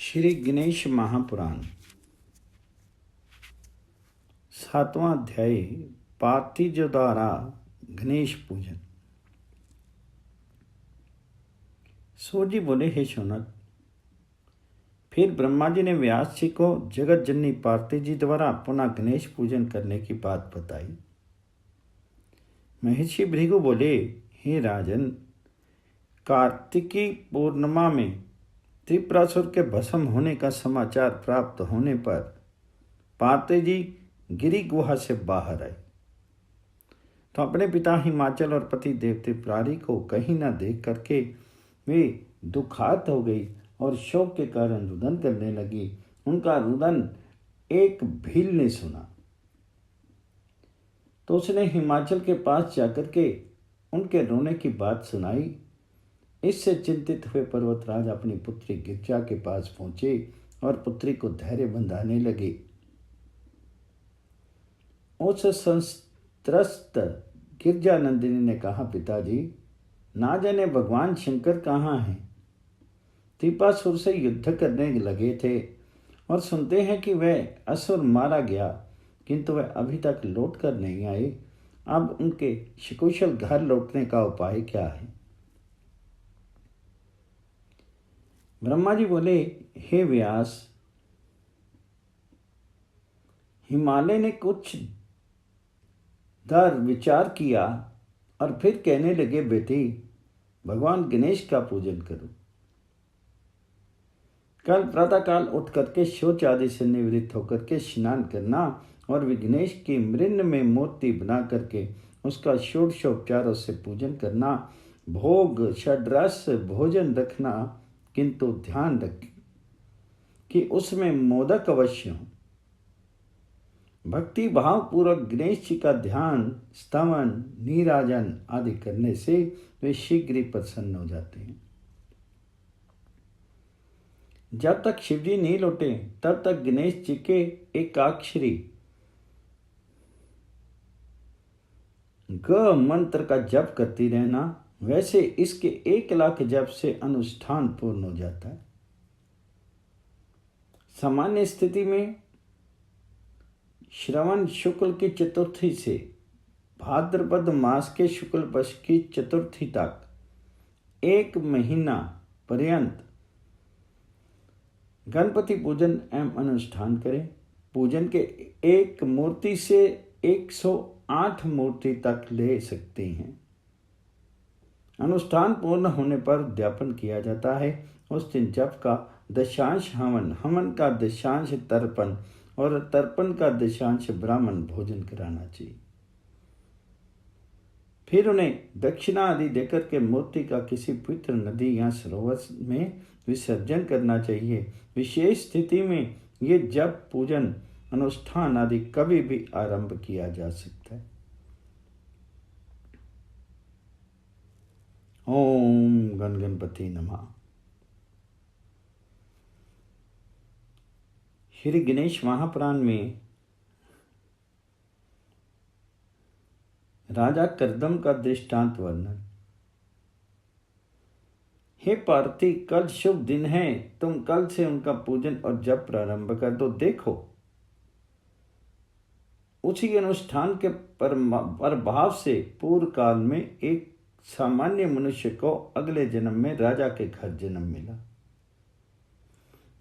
श्री गणेश महापुराण 7वां अध्याय पार्थिजों द्वारा गणेश पूजन। सूर्य जी बोले, हे शौनक, फिर ब्रह्मा जी ने व्यास जी को जगत जननी पार्थिव जी द्वारा पुनः गणेश पूजन करने की बात बताई। महर्षि भृगु बोले, हे राजन, कार्तिकी पूर्णिमा में त्रिपुरासुर के भस्म होने का समाचार प्राप्त होने पर पार्थिव जी गिरि गुहा से बाहर आए तो अपने पिता हिमाचल और पति देव त्रिपुरारी को कहीं न देख करके वे दुखात हो गई और शोक के कारण रुदन करने लगी। उनका रुदन एक भील ने सुना तो उसने हिमाचल के पास जाकर के उनके रोने की बात सुनाई। इससे चिंतित हुए पर्वतराज अपनी पुत्री गिरजा के पास पहुंचे और पुत्री को धैर्य बंधाने लगे। उस संत्रस्त गिरजा नंदिनी ने कहा, पिताजी, ना जाने भगवान शंकर कहाँ हैं। त्रिपुरासुर से युद्ध करने लगे थे और सुनते हैं कि वह असुर मारा गया, किंतु वह अभी तक लौट कर नहीं आए। अब उनके सकुशल घर लौटने का उपाय क्या है? ब्रह्मा जी बोले, हे व्यास, हिमालय ने कुछ दर विचार किया और फिर कहने लगे, बेटी, भगवान गणेश का पूजन करो। कल प्रातःकाल उठ करके शौच आदि से निवृत्त होकर के स्नान करना और विघ्नेश की मृन्न में मूर्ति बना करके उसका षोडशोपचारों से पूजन करना। भोग षड्रस भोजन रखना, किंतु ध्यान रखें कि उसमें मोदक अवश्य हो। भक्ति भाव पूर्वक गणेश जी का ध्यान, स्तवन, नीराजन आदि करने से वे शीघ्र ही प्रसन्न हो जाते हैं। जब तक शिवजी नहीं लौटे तब तक गणेश जी के एकाक्षरी ग मंत्र का जप करती रहना। वैसे इसके 1,00,000 जप से अनुष्ठान पूर्ण हो जाता है। सामान्य स्थिति में श्रवण शुक्ल की चतुर्थी से भाद्रपद मास के शुक्ल पक्ष की चतुर्थी तक 1 महीना पर्यंत गणपति पूजन एवं अनुष्ठान करें। पूजन के एक मूर्ति से 108 मूर्ति तक ले सकते हैं। अनुष्ठान पूर्ण होने पर उद्यापन किया जाता है। उस दिन जप का दशांश हवन, हवन का दशांश तर्पण और तर्पण का दशांश ब्राह्मण भोजन कराना चाहिए। फिर उन्हें दक्षिणा आदि देकर के मूर्ति का किसी पवित्र नदी या सरोवर में विसर्जन करना चाहिए। विशेष स्थिति में ये जप, पूजन, अनुष्ठान आदि कभी भी आरंभ किया जा सकता है। ओम गण गणपति नमः। श्री गणेश महापुराण में राजा कर्दम का दृष्टांत वर्णन। हे पार्थी, कल शुभ दिन है, तुम कल से उनका पूजन और जप प्रारंभ कर दो। देखो, उसी अनुष्ठान के प्रभाव से पूर्व काल में एक सामान्य मनुष्य को अगले जन्म में राजा के घर जन्म मिला।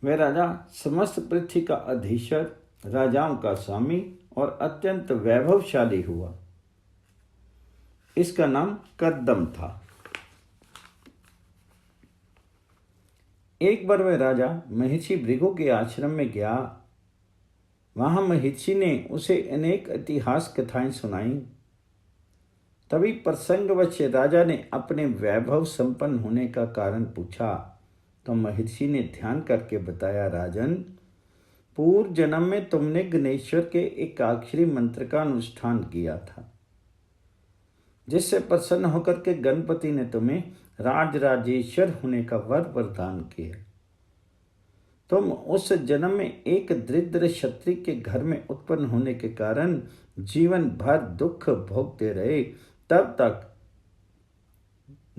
वह राजा समस्त पृथ्वी का अधीश्वर, राजाओं का स्वामी और अत्यंत वैभवशाली हुआ। इसका नाम कर्दम था। एक बार वह राजा महर्षि भृगु के आश्रम में गया। वहां महर्षि ने उसे अनेक इतिहास कथाएं सुनाई। तभी प्रसंगवश राजा ने अपने वैभव संपन्न होने का कारण पूछा तो महर्षि ने ध्यान करके बताया, राजन, पूर्व जन्म में तुमने गणेश्वर के एकाक्षरी मंत्र का अनुष्ठान किया था, जिससे प्रसन्न होकर के गणपति ने तुम्हें राजराजेश्वर होने का वर प्रदान किया। तुम उस जन्म में एक दरिद्र क्षत्रिय के घर में उत्पन्न होने के कारण जीवन भर दुख भोगते रहे। तब तक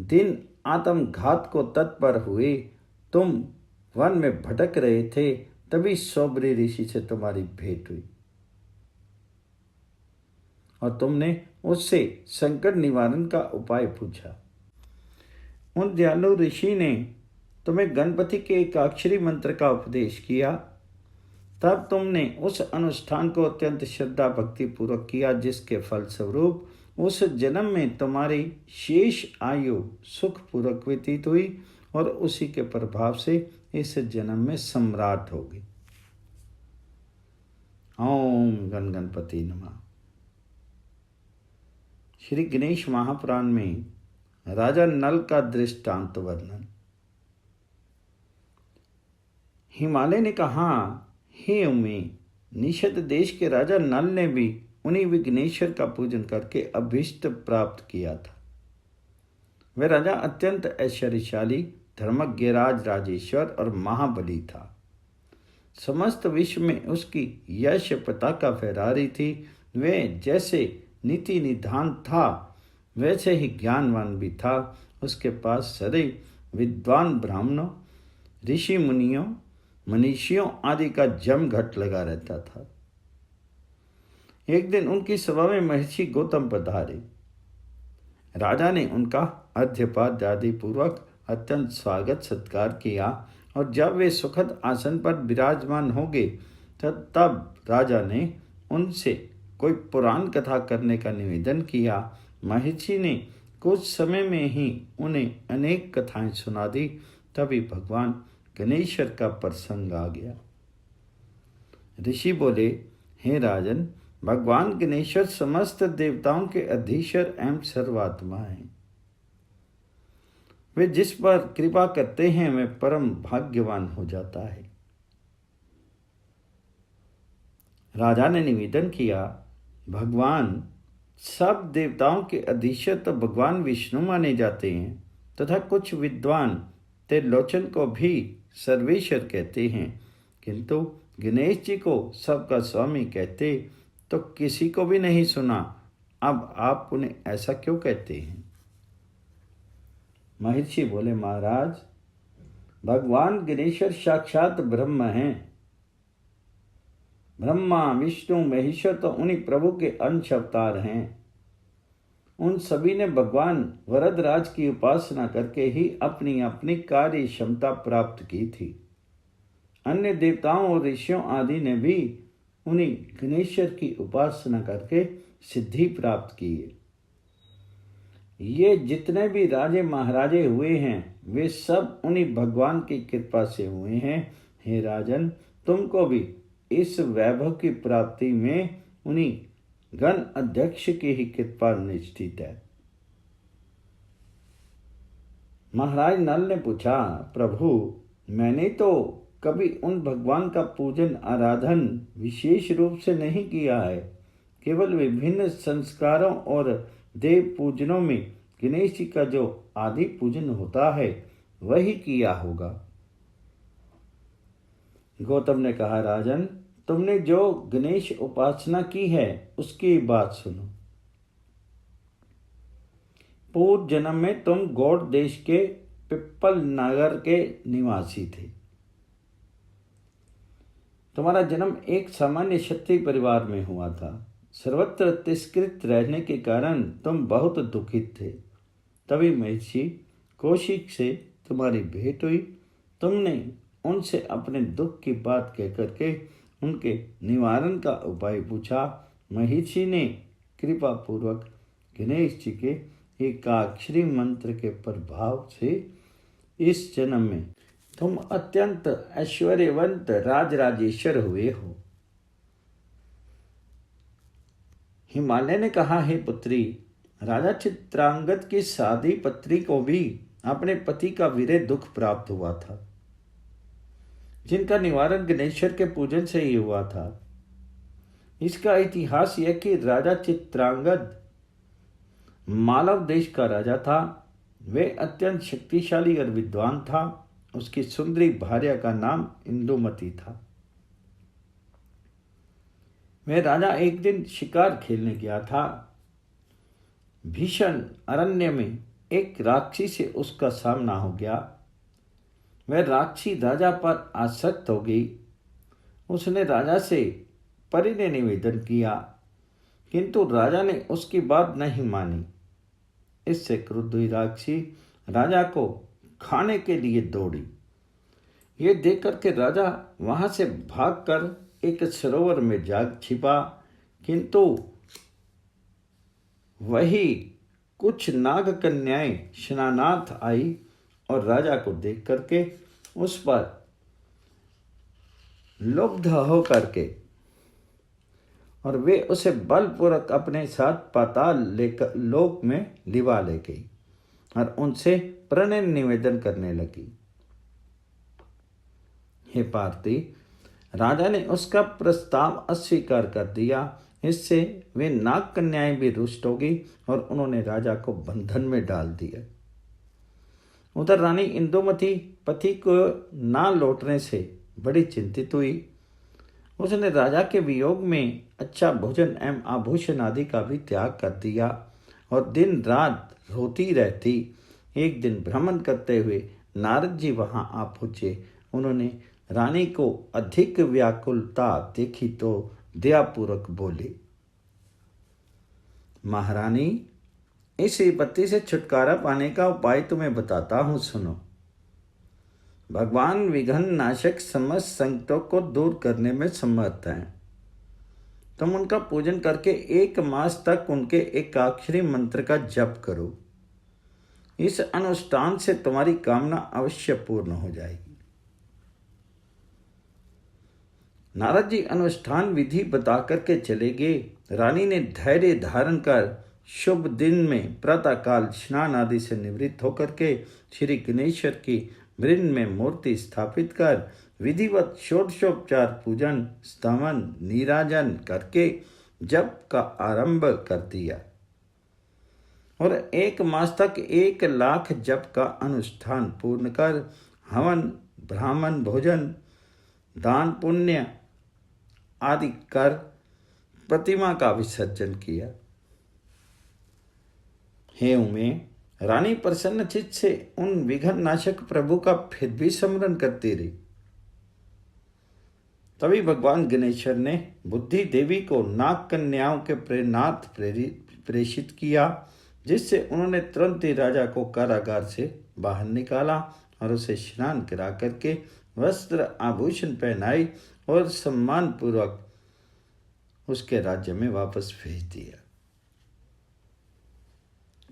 दिन आत्मघात को तत्पर हुए। तुम वन में भटक रहे थे, तभी सौबरी ऋषि से तुम्हारी भेंट हुई और तुमने उससे संकट निवारण का उपाय पूछा। उन दयालु ऋषि ने तुम्हें गणपति के एकाक्षरी मंत्र का उपदेश किया। तब तुमने उस अनुष्ठान को अत्यंत श्रद्धा भक्ति पूर्वक किया, जिसके फलस्वरूप उस जन्म में तुम्हारी शेष आयु सुखपूर्वक व्यतीत हुई और उसी के प्रभाव से इस जन्म में सम्राट होगी। ओम गण गणपति नमः। श्री गणेश महापुराण में राजा नल का दृष्टांत वर्णन। हिमालय ने कहा, हे उमे, निषद देश के राजा नल ने भी उन्हीं विघ्नेश्वर का पूजन करके अभीष्ट प्राप्त किया था। वह राजा अत्यंत ऐश्वर्यशाली, धर्मज्ञ, राजेश्वर और महाबली था। समस्त विश्व में उसकी यश पताका फहरा रही थी। वह जैसे नीति निधान था, वैसे ही ज्ञानवान भी था। उसके पास सदैव विद्वान ब्राह्मणों, ऋषि मुनियों, मनीषियों आदि का जमघट लगा रहता था। एक दिन उनकी सभा में महर्षि गौतम पधारे। राजा ने उनका अर्घ्यपाद्य आदि पूर्वक अत्यंत स्वागत सत्कार किया और जब वे सुखद आसन पर विराजमान हो गए तब राजा ने उनसे कोई पुराण कथा करने का निवेदन किया। महर्षि ने कुछ समय में ही उन्हें अनेक कथाएं सुना दी। तभी भगवान गणेश्वर का प्रसंग आ गया। ऋषि बोले, हे राजन, भगवान गणेश्वर समस्त देवताओं के अधीश्वर एवं सर्वात्मा हैं। वे जिस पर कृपा करते हैं वे परम भाग्यवान हो जाता है। राजा ने निवेदन किया, भगवान सब देवताओं के अधीश्वर तो भगवान विष्णु माने जाते हैं तथा कुछ विद्वान त्रिलोचन को भी सर्वेश्वर कहते हैं, किंतु गणेश जी को सबका स्वामी कहते तो किसी को भी नहीं सुना। अब आप उन्हें ऐसा क्यों कहते हैं? महर्षि बोले, महाराज, भगवान गणेश्वर साक्षात ब्रह्म हैं। ब्रह्मा विष्णु महेश्वर तो उन्हीं प्रभु के अंश अवतार हैं। उन सभी ने भगवान वरदराज की उपासना करके ही अपनी अपनी कार्य क्षमता प्राप्त की थी। अन्य देवताओं और ऋषियों आदि ने भी उन्हीं गणेश्वर की उपासना करके सिद्धि प्राप्त की है। ये जितने भी राजे महाराजे हुए हैं वे सब उन्हीं भगवान की कृपा से हुए हैं। हे राजन, तुमको भी इस वैभव की प्राप्ति में उन्हीं गण अध्यक्ष की ही कृपा निश्चित है। महाराज नल ने पूछा, प्रभु, मैंने तो कभी उन भगवान का पूजन आराधन विशेष रूप से नहीं किया है। केवल विभिन्न संस्कारों और देव पूजनों में गणेश जी का जो आदि पूजन होता है वही किया होगा। गौतम ने कहा, राजन, तुमने जो गणेश उपासना की है उसकी बात सुनो। पूर्व जन्म में तुम गौड़ देश के पिप्पल नगर के निवासी थे। तुम्हारा जन्म एक सामान्य क्षत्रिय परिवार में हुआ था। सर्वत्र तिरस्कृत रहने के कारण तुम बहुत दुखित थे। तभी महर्षि कौशिक से तुम्हारी भेंट हुई। तुमने उनसे अपने दुख की बात कह करके उनके निवारण का उपाय पूछा। महर्षि ने कृपा पूर्वक गणेश जी के एकाक्षरी मंत्र के प्रभाव से इस जन्म में तुम अत्यंत ऐश्वर्यवंत राजराजेश्वर हुए हो। हिमालय ने कहा, हे पुत्री, राजा चित्रांगद की साधी पत्री को भी अपने पति का वीर्य दुख प्राप्त हुआ था, जिनका निवारण गणेश्वर के पूजन से ही हुआ था। इसका इतिहास यह कि राजा चित्रांगद मालव देश का राजा था। वह अत्यंत शक्तिशाली और विद्वान था। उसकी सुंदरी भार्या का नाम इंदुमती था। वह राजा एक दिन शिकार खेलने गया था। भीषण अरण्य में एक राक्षसी से उसका सामना हो गया। वह राक्षसी राजा पर आसक्त हो गई। उसने राजा से परिणय निवेदन किया, किंतु राजा ने उसकी बात नहीं मानी। इससे क्रुद्ध हुई राक्षसी राजा को खाने के लिए दौड़ी। ये देख कर के राजा वहां से भागकर एक सरोवर में जा छिपा, किंतु वही कुछ नाग कन्याएं स्नानार्थ आई और राजा को देख करके उस पर लुब्ध हो करके और वे उसे बलपूर्वक अपने साथ पाताल लेकर लोक में लिवा ले गई और उनसे प्रणय निवेदन करने लगी। हे पार्थी, राजा ने उसका प्रस्ताव अस्वीकार कर दिया। इससे वे नाग कन्याएं भी रुष्ट हो गई और उन्होंने राजा को बंधन में डाल दिया। उधर रानी इंदुमती पति को ना लौटने से बड़ी चिंतित हुई। उसने राजा के वियोग में अच्छा भोजन एवं आभूषण आदि का भी त्याग कर दिया और दिन रात रोती रहती। एक दिन भ्रमण करते हुए नारद जी वहां आ पहुंचे। उन्होंने रानी को अधिक व्याकुलता देखी तो दयापूर्वक बोले, महारानी, इस विपत्ति से छुटकारा पाने का उपाय तुम्हें बताता हूं, सुनो। भगवान विघ्न नाशक समस्त संकटों को दूर करने में समर्थ हैं। तुम उनका पूजन करके 1 मास तक उनके एकाक्षरी मंत्र का जप करो। इस अनुष्ठान से तुम्हारी कामना अवश्य पूर्ण हो जाएगी। नारद जी अनुष्ठान विधि बता करके चले गए। रानी ने धैर्य धारण कर शुभ दिन में प्रातःकाल स्नान आदि से निवृत्त होकर के श्री गणेश्वर की वृंद में मूर्ति स्थापित कर विधिवत षोडशोपचार पूजन स्तवन नीराजन करके जप का आरंभ कर दिया और 1 मास तक 1 लाख जप का अनुष्ठान पूर्ण कर हवन ब्राह्मण भोजन दान पुण्य आदि कर प्रतिमा का विसर्जन किया। हे उमे, रानी प्रसन्न चित्त से उन विघ्न नाशक प्रभु का फिर भी स्मरण करती रही। तभी भगवान गणेश्वर ने बुद्धि देवी को नाग कन्याओं के प्रेरणार्थ प्रेषित किया, जिससे उन्होंने तुरंत ही राजा को कारागार से बाहर निकाला और उसे स्नान करा करके वस्त्र आभूषण पहनाई और सम्मान पूर्वक उसके राज्य में वापस भेज दिया।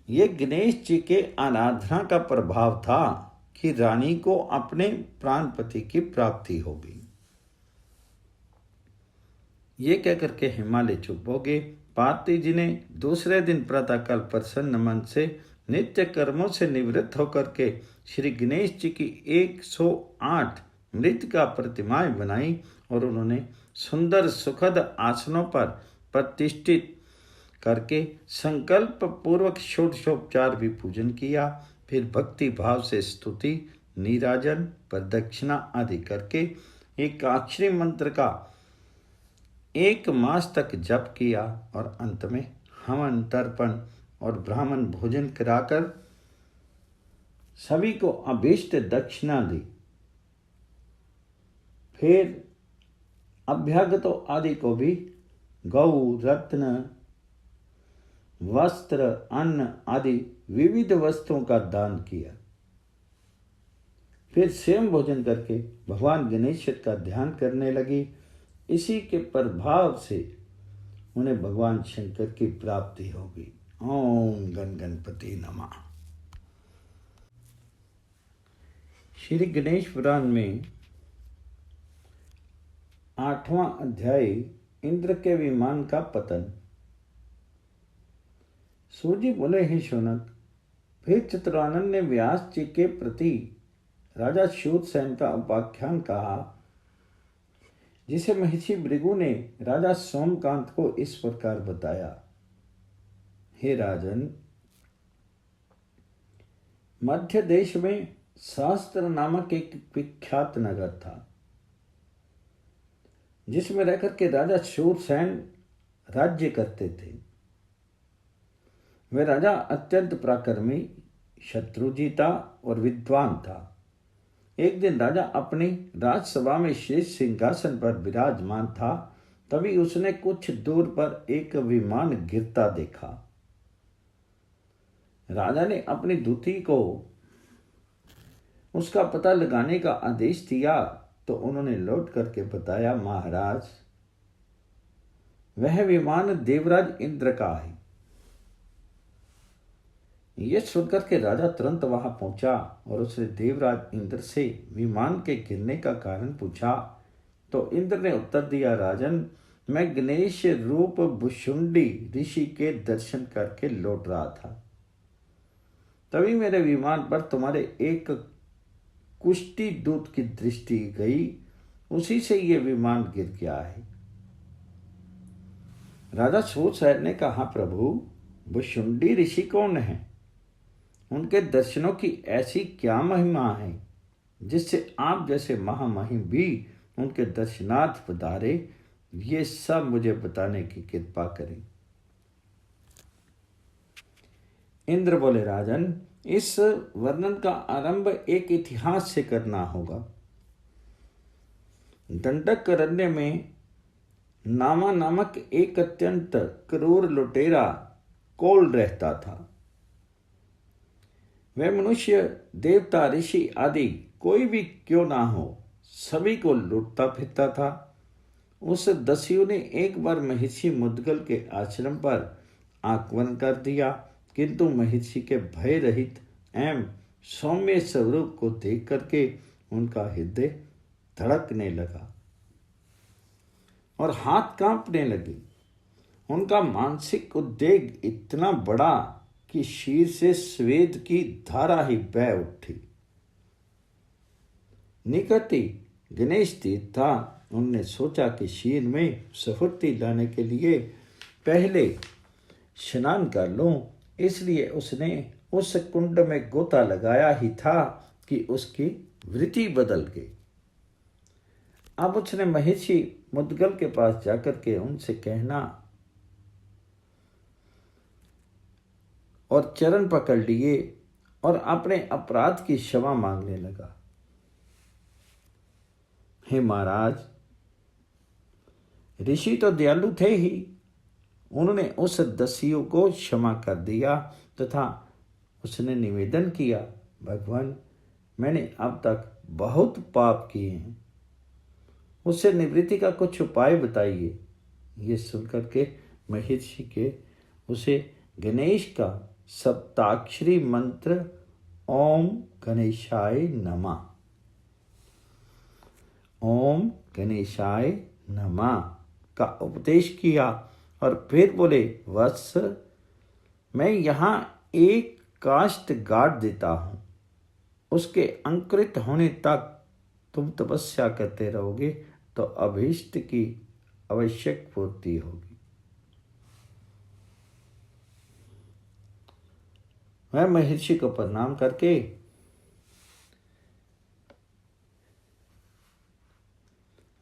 ये गणेश जी के आराधना का प्रभाव था कि रानी को अपने प्राणपति की प्राप्ति हो गई। ये कहकर के हिमालय चुप हो गए। पार्वती जी ने दूसरे दिन प्रातःकाल प्रसन्न मन से नित्य कर्मों से निवृत्त होकर के श्री गणेश जी की 108 मृतिका प्रतिमाएं बनाई और उन्होंने सुंदर सुखद आसनों पर प्रतिष्ठित करके संकल्प पूर्वक षोडशोपचार भी पूजन किया। फिर भक्ति भाव से स्तुति नीराजन प्रदक्षिणा आदि करके एकाक्षरी मंत्र का 1 मास तक जप किया और अंत में हवन तर्पण और ब्राह्मण भोजन कराकर सभी को अभीष्ट दक्षिणा दी। फिर अभ्यागतों आदि को भी गौ रत्न वस्त्र अन्न आदि विविध वस्तुओं का दान किया। फिर स्वयं भोजन करके भगवान गणेश्वर का ध्यान करने लगी। इसी के प्रभाव से उन्हें भगवान शंकर की प्राप्ति हो गई। ओम गण गणपति नमः। श्री गणेश पुराण में 8वां अध्याय इंद्र के विमान का पतन। सूर्य बोले, हे शौनक, फिर चित्रानंद ने व्यास जी के प्रति राजा शूरसेन का उपाख्यान कहा, जिसे महर्षि भृगु ने राजा सोमकांत को इस प्रकार बताया। हे राजन, मध्य देश में शास्त्र नामक एक विख्यात नगर था, जिसमें रहकर के राजा शूरसेन राज्य करते थे। वह राजा अत्यंत पराक्रमी शत्रुजीता और विद्वान था। एक दिन राजा अपनी राजसभा में शेष सिंहासन पर विराजमान था। तभी उसने कुछ दूर पर एक विमान गिरता देखा। राजा ने अपनी दूती को उसका पता लगाने का आदेश दिया तो उन्होंने लौट करके बताया, महाराज, वह विमान देवराज इंद्र का है। यह सुनकर के राजा तुरंत वहां पहुंचा और उसने देवराज इंद्र से विमान के गिरने का कारण पूछा। तो इंद्र ने उत्तर दिया, राजन, मैं गणेश रूप भुशुंडी ऋषि के दर्शन करके लौट रहा था। तभी मेरे विमान पर तुम्हारे एक कुष्ठी दूत की दृष्टि गई, उसी से यह विमान गिर गया है। राजा सोच ने कहा, प्रभु, भुशुंडी ऋषि कौन है? उनके दर्शनों की ऐसी क्या महिमा है जिससे आप जैसे महामहिम भी उनके दर्शनार्थ पधारे? ये सब मुझे बताने की कृपा करें। इंद्र बोले, राजन, इस वर्णन का आरंभ एक इतिहास से करना होगा। दंडक अरण्य में नामा नामक एक अत्यंत क्रूर लुटेरा कोल रहता था। वह मनुष्य, देवता, ऋषि आदि कोई भी क्यों ना हो, सभी को लूटता फिरता था। उस दस्यु ने एक बार महर्षि मुद्गल के आश्रम पर आक्रमण कर दिया, किंतु महर्षि के भय रहित एवं सौम्य स्वरूप को देख करके उनका हृदय धड़कने लगा और हाथ कांपने लगे। उनका मानसिक उद्वेग इतना बड़ा कि शीर से स्वेद की धारा ही बह उठी। निकट ही गणेश तीर्थ था। उन्होंने सोचा कि शीर में स्फूर्ति लाने के लिए पहले स्नान कर लूं, इसलिए उसने उस कुंड में गोता लगाया ही था कि उसकी वृत्ति बदल गई। अब उसने महर्षि मुद्गल के पास जाकर के उनसे कहना और चरण पकड़ लिए और अपने अपराध की क्षमा मांगने लगा। हे महाराज, ऋषि तो दयालु थे ही। उन्होंने उस दस्यु को क्षमा कर दिया तथा उसने निवेदन किया, भगवान, मैंने अब तक बहुत पाप किए हैं, उससे निवृत्ति का कुछ उपाय बताइए। ये सुनकर के महर्षि के उसे गणेश का सप्ताक्षरी मंत्र ओम गणेशाय नमः, ओम गणेशाय नमः का उपदेश किया और फिर बोले, वत्स, मैं यहाँ एक काष्ठ गाड़ देता हूँ, उसके अंकुरित होने तक तुम तपस्या करते रहोगे तो अभीष्ट की आवश्यक पूर्ति होगी। वह महर्षि को प्रणाम करके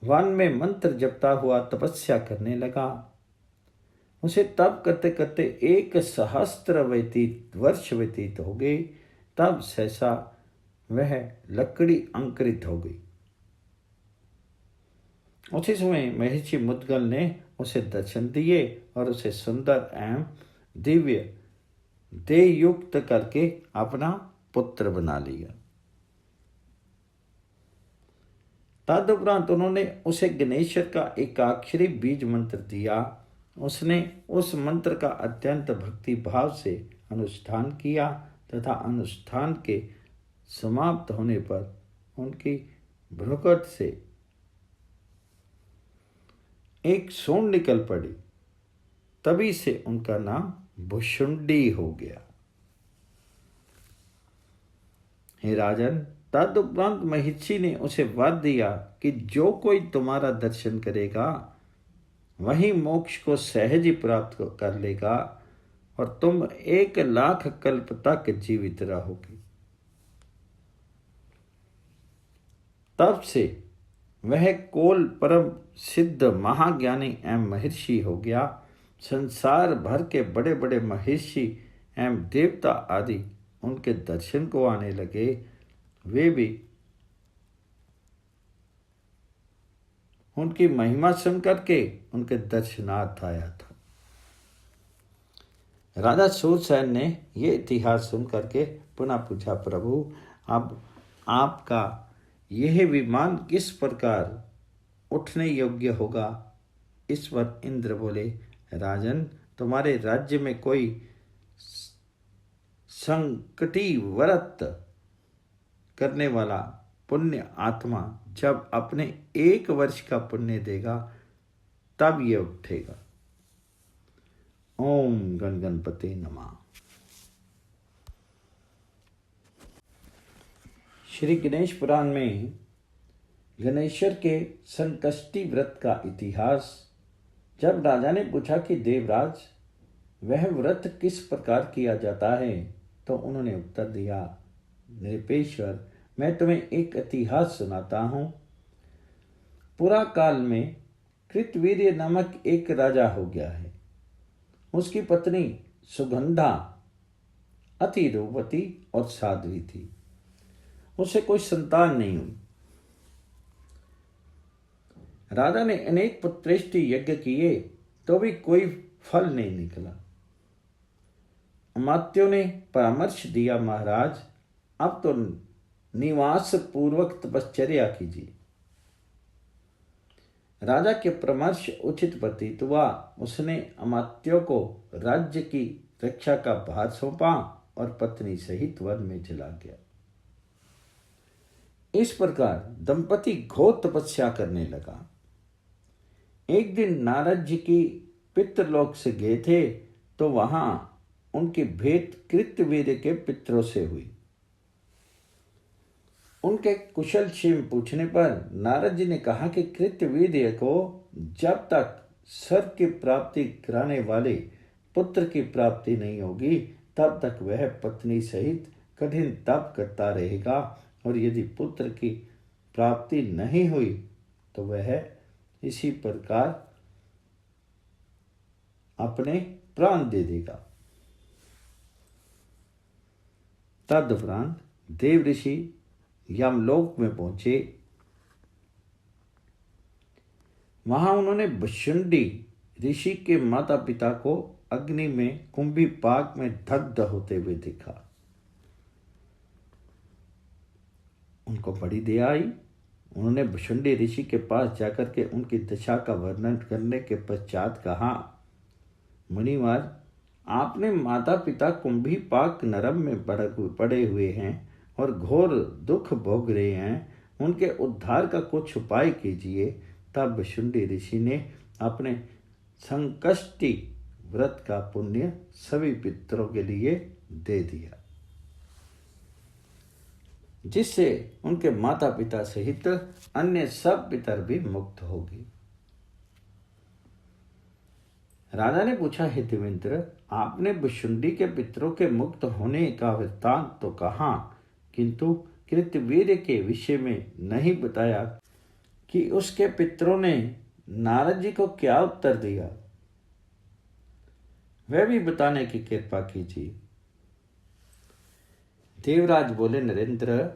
वन में मंत्र जपता हुआ तपस्या करने लगा। उसे तप करते करते 1,000 वर्ष व्यतीत हो गए। तब सहसा वह लकड़ी अंकुरित हो गई। उसी समय महर्षि मुद्गल ने उसे दर्शन दिए और उसे सुंदर एवं दिव्य देह युक्त करके अपना पुत्र बना लिया। तदुपरांत उन्होंने उसे गणेश्वर का एकाक्षरी बीज मंत्र दिया। उसने उस मंत्र का अत्यंत भक्ति भाव से अनुष्ठान किया तथा अनुष्ठान के समाप्त होने पर उनकी भ्रुकुट से एक सूंड निकल पड़ी। तभी से उनका नाम भुशुंडी हो गया। हे राजन, तदुपरांत महर्षि ने उसे वर दिया कि जो कोई तुम्हारा दर्शन करेगा वही मोक्ष को सहज ही प्राप्त कर लेगा और तुम 1,00,000 कल्प तक जीवित रहोगे। तब से वह कोल परम सिद्ध महाज्ञानी एवं महर्षि हो गया। संसार भर के बड़े बड़े महर्षि एवं देवता आदि उनके दर्शन को आने लगे। वे भी उनकी महिमा सुन करके उनके दर्शनार्थ आया था। राजा सूरसेन ने यह इतिहास सुन करके पुनः पूछा, प्रभु अब आपका यह विमान किस प्रकार उठने योग्य होगा? इस पर इंद्र बोले, राजन, तुम्हारे राज्य में कोई संकटी व्रत करने वाला पुण्य आत्मा जब अपने 1 वर्ष का पुण्य देगा तब ये उठेगा। ओम गण गणपति नमः। श्री गणेश पुराण में गणेश्वर के संकष्टी व्रत का इतिहास। जब राजा ने पूछा कि देवराज वह व्रत किस प्रकार किया जाता है, तो उन्होंने उत्तर दिया, नृपेश्वर, मैं तुम्हें एक इतिहास सुनाता हूँ। पुरा काल में कृतवीर्य नामक एक राजा हो गया है। उसकी पत्नी सुगंधा अति रूपवती और साध्वी थी। उसे कोई संतान नहीं हुई। राजा ने अनेक पुत्रेष्टि यज्ञ किए तो भी कोई फल नहीं निकला। अमात्यों ने परामर्श दिया, महाराज अब तो निवास पूर्वक तपश्चर्या कीजिए। राजा के परामर्श उचित प्रतीत हुआ। उसने अमात्यों को राज्य की रक्षा का भार सौंपा और पत्नी सहित वन में चला गया। इस प्रकार दंपति घोर तपस्या करने लगा। एक दिन नारद जी की पितृलोक से गए थे तो वहां उनकी भेंट कृतवीर्य के पितरों से हुई। उनके कुशल क्षेम पूछने पर नारद जी ने कहा कि कृतवीर्य को जब तक स्वर्ग की प्राप्ति कराने वाले पुत्र की प्राप्ति नहीं होगी तब तक वह पत्नी सहित कठिन तप करता रहेगा, और यदि पुत्र की प्राप्ति नहीं हुई तो वह इसी प्रकार अपने प्राण दे देगा। तदुपरांत देव ऋषि यमलोक में पहुंचे। वहां उन्होंने भुशुंडी ऋषि के माता पिता को अग्नि में कुंभी पाक में दग्ध होते हुए देखा। उनको बड़ी दया आई। उन्होंने भुशुंडी ऋषि के पास जाकर के उनकी दशा का वर्णन करने के पश्चात कहा, मुनिवर, आपने माता पिता कुंभी पाक नरम में पड़े हुए हैं और घोर दुख भोग रहे हैं, उनके उद्धार का कुछ उपाय कीजिए। तब भुशुंडी ऋषि ने अपने संकष्टी व्रत का पुण्य सभी पितरों के लिए दे दिया, जिससे उनके माता पिता सहित अन्य सब पितर भी मुक्त होगी। राजा ने पूछा, हे देवेंद्र, आपने भुशुंडी के पितरों के मुक्त होने का वृत्तांत तो कहा, किंतु कृतवीर्य के विषय में नहीं बताया कि उसके पितरों ने नारद जी को क्या उत्तर दिया। वह भी बताने की कृपा कीजिए। देवराज बोले, नरेंद्र,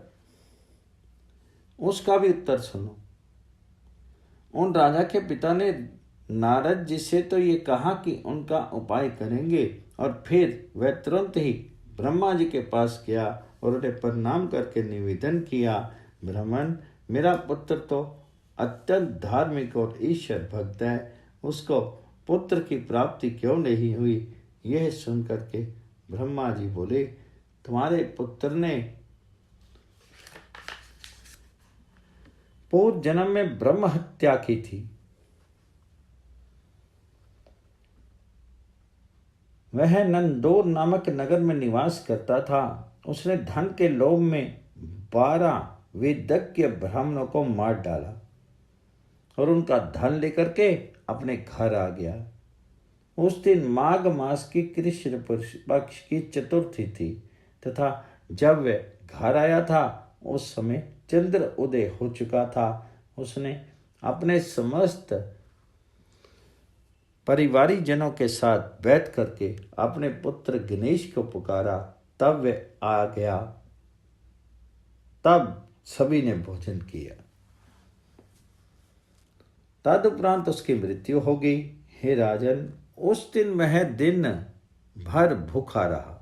उसका भी उत्तर सुनो। उन राजा के पिता ने नारद जी से तो ये कहा कि उनका उपाय करेंगे, और फिर वह तुरंत ही ब्रह्मा जी के पास गया और उन्हें प्रणाम करके निवेदन किया, ब्राह्मण, मेरा पुत्र तो अत्यंत धार्मिक और ईश्वर भक्त है, उसको पुत्र की प्राप्ति क्यों नहीं हुई? यह सुन करके ब्रह्मा जी बोले, तुम्हारे पुत्र ने पूर्व जन्म में ब्रह्म हत्या की थी। वह नंदोर नामक नगर में निवास करता था। उसने धन के लोभ में 12 वेदज्ञ ब्राह्मणों को मार डाला और उनका धन लेकर के अपने घर आ गया। उस दिन माघ मास की कृष्ण पक्ष की चतुर्थी थी तथा जब वह घर आया था उस समय चंद्र उदय हो चुका था। उसने अपने समस्त परिवारी जनों के साथ बैठ करके अपने पुत्र गणेश को पुकारा। तब वह आ गया। तब सभी ने भोजन किया। तदुपरांत उसकी मृत्यु हो गई। हे राजन, उस दिन वह दिन भर भूखा रहा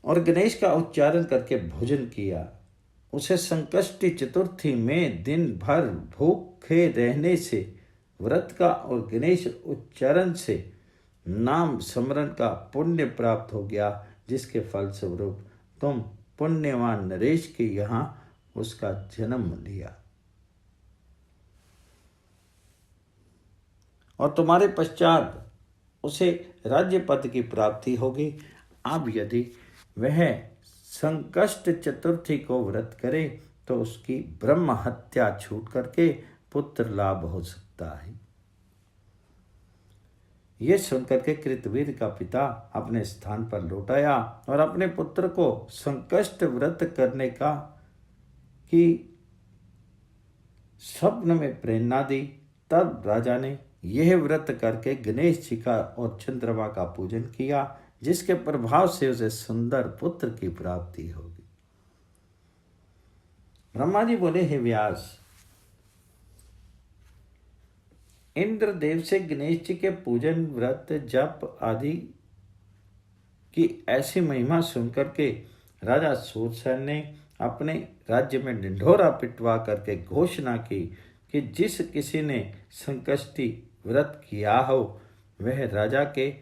और गणेश का उच्चारण करके भोजन किया। उसे संकष्टी चतुर्थी में दिन भर भूखे रहने से, व्रत का और गणेश उच्चारण से नाम स्मरण का पुण्य प्राप्त हो गया, जिसके फलस्वरूप तुम पुण्यवान नरेश के यहाँ उसका जन्म लिया और तुम्हारे पश्चात उसे राज्य पद की प्राप्ति होगी। अब यदि वह संकष्ट चतुर्थी को व्रत करे तो उसकी ब्रह्म हत्या छूट करके पुत्र लाभ हो सकता है। ये सुनकर के कृतवीर का पिता अपने स्थान पर लौट आया और अपने पुत्र को संकष्ट व्रत करने का की स्वप्न में प्रेरणा दी। तब राजा ने यह व्रत करके गणेश जी का और चंद्रमा का पूजन किया, जिसके प्रभाव से उसे सुंदर पुत्र की प्राप्ति होगी। ब्रह्मा जी बोले, हे व्यास, इंद्रदेव से गणेश जी के पूजन, व्रत, जप आदि की ऐसी महिमा सुनकर के राजा सूरसेन ने अपने राज्य में ढिंढोरा पिटवा करके घोषणा की कि जिस किसी ने संकष्टी व्रत किया हो वह राजा के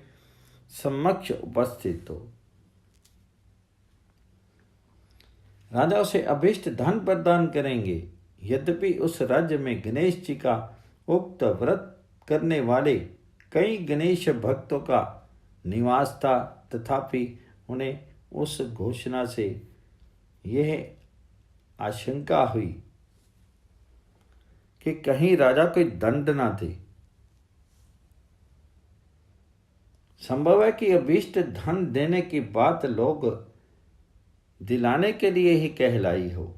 समक्ष उपस्थित हो। राजा उसे अभीष्ट धन प्रदान करेंगे। यद्यपि उस राज्य में गणेश जी का उक्त व्रत करने वाले कई गणेश भक्तों का निवास था, तथापि उन्हें उस घोषणा से यह आशंका हुई कि कहीं राजा कोई दंड ना दे। संभव है कि अभीष्ट धन देने की बात लोग दिलाने के लिए ही कहलाई हो।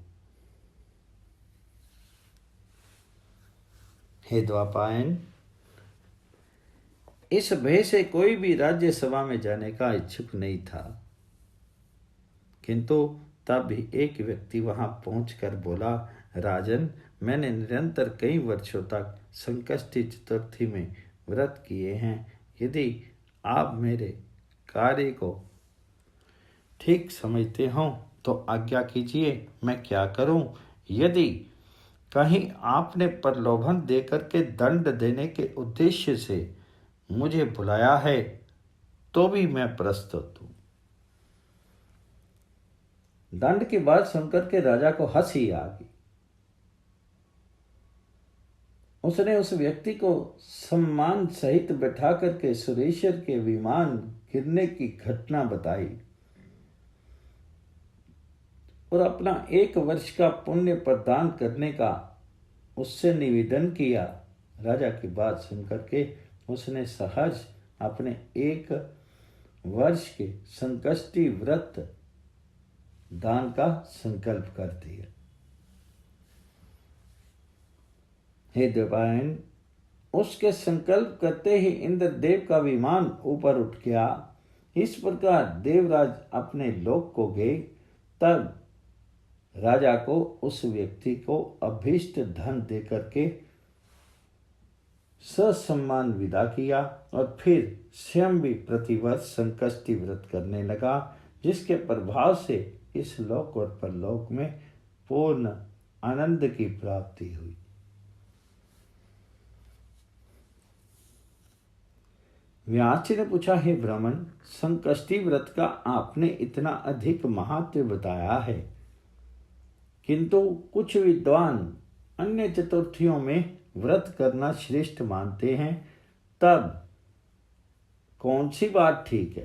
हे द्वापायन, इस भय से कोई भी राज्यसभा में जाने का इच्छुक नहीं था, किंतु तब भी एक व्यक्ति वहां पहुंचकर बोला, राजन, मैंने निरंतर कई वर्षों तक संकष्टी चतुर्थी में व्रत किए हैं। यदि आप मेरे कार्य को ठीक समझते हो तो आज्ञा कीजिए, मैं क्या करूं? यदि कहीं आपने प्रलोभन देकर के दंड देने के उद्देश्य से मुझे बुलाया है तो भी मैं प्रस्तुत हूं। दंड की बात सुनकर के राजा को हंसी आ गई। उसने उस व्यक्ति को सम्मान सहित बैठा करके सुरेश्वर के विमान गिरने की घटना बताई और अपना 1 वर्ष का पुण्य प्रदान करने का उससे निवेदन किया। राजा की बात सुनकर के उसने सहज अपने 1 वर्ष के संकष्टी व्रत दान का संकल्प कर दिया। हे देवायन, उसके संकल्प करते ही इंद्रदेव का विमान ऊपर उठ गया। इस प्रकार देवराज अपने लोक को गए। तब राजा को उस व्यक्ति को अभीष्ट धन देकर के ससम्मान विदा किया और फिर स्वयं भी प्रतिवर्ष संकष्टी व्रत करने लगा, जिसके प्रभाव से इस लोक और परलोक में पूर्ण आनंद की प्राप्ति हुई। व्यास जी ने पूछा, हे ब्राह्मण, संकष्टी व्रत का आपने इतना अधिक महात्म्य बताया है, किंतु कुछ विद्वान अन्य चतुर्थियों में व्रत करना श्रेष्ठ मानते हैं, तब कौन सी बात ठीक है?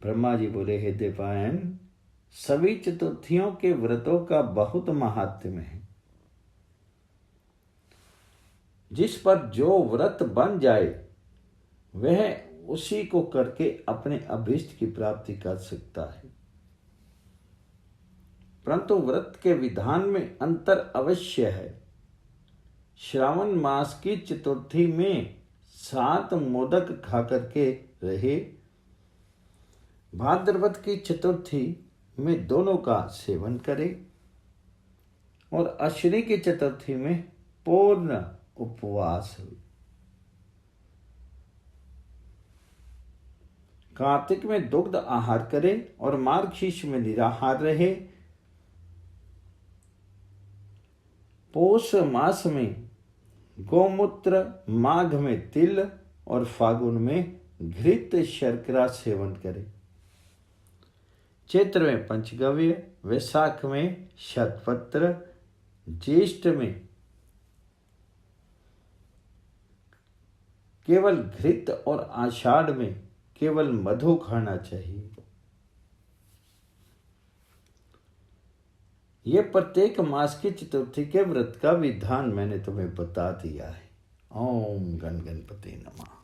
ब्रह्मा जी बोले, हे देवायन, सभी चतुर्थियों के व्रतों का बहुत महात्म्य है। जिस पर जो व्रत बन जाए वह उसी को करके अपने अभीष्ट की प्राप्ति कर सकता है, परंतु व्रत के विधान में अंतर अवश्य है। श्रावण मास की चतुर्थी में 7 मोदक खा करके रहे, भाद्रपद की चतुर्थी में दोनों का सेवन करे, और अश्विनी की चतुर्थी में पूर्ण उपवास हुई। कार्तिक में दुग्ध आहार करे और मार्गशीर्ष में निराहार रहे। पौष मास में गोमूत्र, माघ में तिल और फागुन में घृत शर्करा सेवन करे। चैत्र में पंचगव्य, वैशाख में शतपत्र, ज्येष्ठ में केवल घृत और आषाढ़ में केवल मधु खाना चाहिए। यह प्रत्येक मास की चतुर्थी के व्रत का विधान मैंने तुम्हें बता दिया है। ओम गण गणपति नमः।